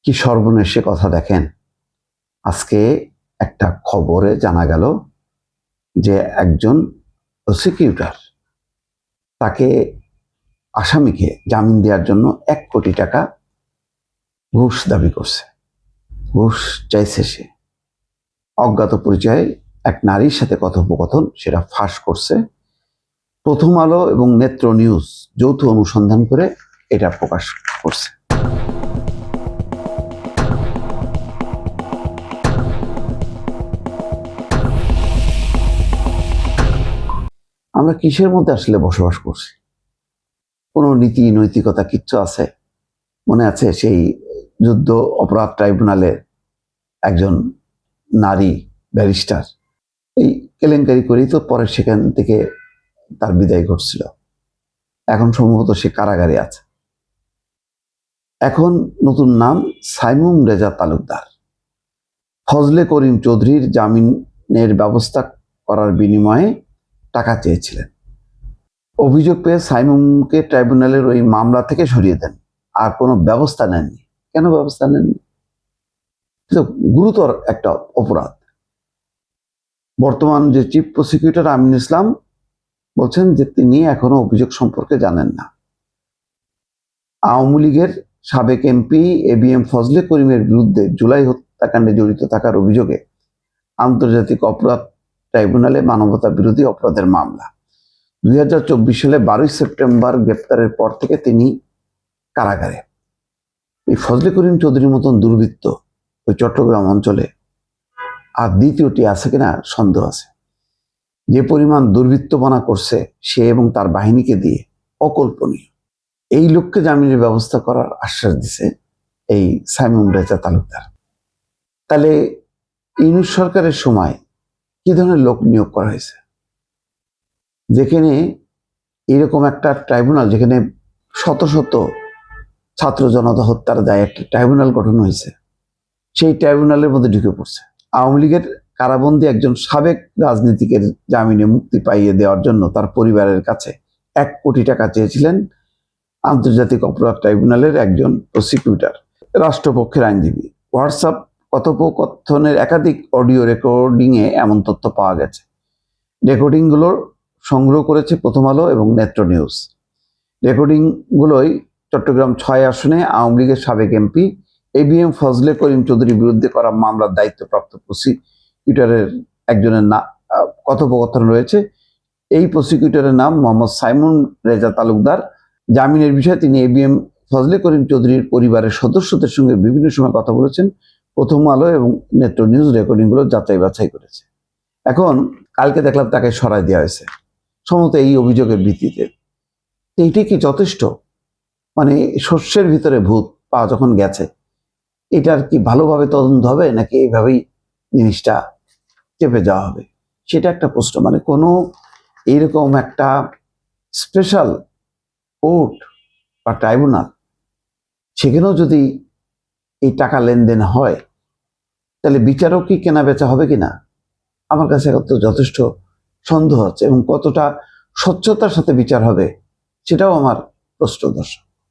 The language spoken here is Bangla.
কি সর্বনেশে কথা দেখেন। আজকে একটা খবরে জানা গেল যে একজন প্রসিকিউটর তাকে আসামিকে জামিন দেওয়ার জন্য 1 কোটি টাকা ঘুষ দাবি করছে। ঘুষ চাইছে সে। অজ্ঞাত পরিচয়ে এক নারীর সাথে কথোপকথন সেটা ফাঁস করছে। প্রথম আলো এবং নেত্র নিউজ যৌথ অনুসন্ধান করে এটা প্রকাশ করছে। আমরা কিসের মধ্যে আসলে বসবাস করছি? কোনো নীতি নৈতিকতা কিচ্ছু আছে? মনে আছে সেই যুদ্ধ অপরাধ ট্রাইব্যুনালে একজন নারী ব্যারিস্টার এই কেলেঙ্কারি করেই তো পরে সেখান থেকে তার বিদায় ঘটছিল। এখন সম্ভবত সে কারাগারে আছে। এখন নতুন নাম সাইমুম রেজা তালুকদার। ফজলে করিম চৌধুরীর জামিনের ব্যবস্থা করার বিনিময়ে টাকা চেয়েছিলেন। অভিযোগ পেয়ে সাইমুমকে ট্রাইব্যুনালের ওই মামলা থেকে সরিয়ে দেন, আর কোনো ব্যবস্থা নেননি। কেন ব্যবস্থা নেননি? গুরুতর একটা অপরাধ। বর্তমান যে চিফ প্রসিকিউটর আমিন ইসলাম বলছেন যে তিনি এখনো অভিযোগ সম্পর্কে জানেন না। আওয়ামী লীগের সাবেক এমপি ABM ফজলে করিমের বিরুদ্ধে জুলাই হত্যাকাণ্ডে জড়িত থাকার অভিযোগে আন্তর্জাতিক অপরাধ ট্রাইব্যুনালে মানবতা বিরোধী অপরাধের মামলা। 2024 সালে 12 সেপ্টেম্বর গ্রেপ্তারের পর থেকে তিনি কারাগারে। এই ফজলে করিম চৌধুরীর মতন দুর্বৃত্ত ওই চট্টগ্রাম অঞ্চলে আর দ্বিতীয়টি আছে কিনা সন্দেহ আছে। যে পরিমাণ দুর্বৃত্তপনা করছে সে এবং তার বাহিনীকে দিয়ে অকল্পনীয়। এই লোককে জামিনের ব্যবস্থা করার আশ্বাস দিছে এই সাইমুম রেজা তালুকদার। তাহলে ইউনূস সরকারের সময় কি ধরনের লোক নিয়োগ করা হয়েছে? যেখানে এরকম একটা ট্রাইব্যুনাল, যেখানে শত শত ছাত্র জনতা হত্যার দায়ে একটা ট্রাইব্যুনাল গঠন হয়েছে, সেই ট্রাইব্যুনালের মধ্যে ঢুকে পড়ছে। আওয়ামী লীগের কারাবন্দী একজন সাবেক রাজনীতিকের জামিনে মুক্তি পাইয়ে দেওয়ার জন্য তার পরিবারের কাছে 1 কোটি টাকা চেয়েছিলেন আন্তর্জাতিক অপরাধ ট্রাইব্যুনালের একজন প্রসিকিউটর, রাষ্ট্রপক্ষের আইনজীবী। হোয়াটসঅ্যাপ কথোপকথনের একাধিক অডিও রেকর্ডিংয়ে এমন তথ্য পাওয়া গেছে। রেকর্ডিংগুলো সংগ্রহ করেছে প্রথম আলো এবং নেত্র নিউজ। রেকর্ডিংগুলোই চট্টগ্রাম 6 আসনে আওয়ামী লীগের সাবেক এমপি ABM ফজলে করিম চৌধুরীর বিরুদ্ধে করা মামলার দায়িত্বপ্রাপ্ত প্রসিকিউটরের একজনের কথোপকথন রয়েছে। এই প্রসিকিউটরের নাম মোহাম্মদ সাইমুম রেজা তালুকদার। জামিনের বিষয়ে তিনি ABM ফজলে করিম চৌধুরীর পরিবারের সদস্যদের সঙ্গে বিভিন্ন সময় কথা বলেছেন। প্রথম আলো এবং নেত্র নিউজ রেকর্ডিংগুলো যাচাই বাছাই করেছে। এখন কালকে দেখলাম তাকে সরাই দেওয়া হয়েছে সম্ভবত এই অভিযোগের ভিত্তিতে। এইটি কি যথেষ্ট? মানে শস্যের ভিতরে ভূত পাওয়া যখন গেছে, এটার কি ভালোভাবে তদন্ত হবে নাকি এইভাবেই জিনিসটা চেপে যাওয়া হবে? সেটা একটা প্রশ্ন। মানে কোনো এইরকম একটা স্পেশাল কোর্ট বা ট্রাইব্যুনাল, সেখানেও যদি এই টাকা লেনদেন হয়, তাহলে বিচারও কি কেনা বেচা হবে কিনা? আমার কাছে এখন তো যথেষ্ট সন্দেহ হচ্ছে, এবং কতটা স্বচ্ছতার সাথে বিচার হবে সেটাও আমার প্রশ্নদর্শক।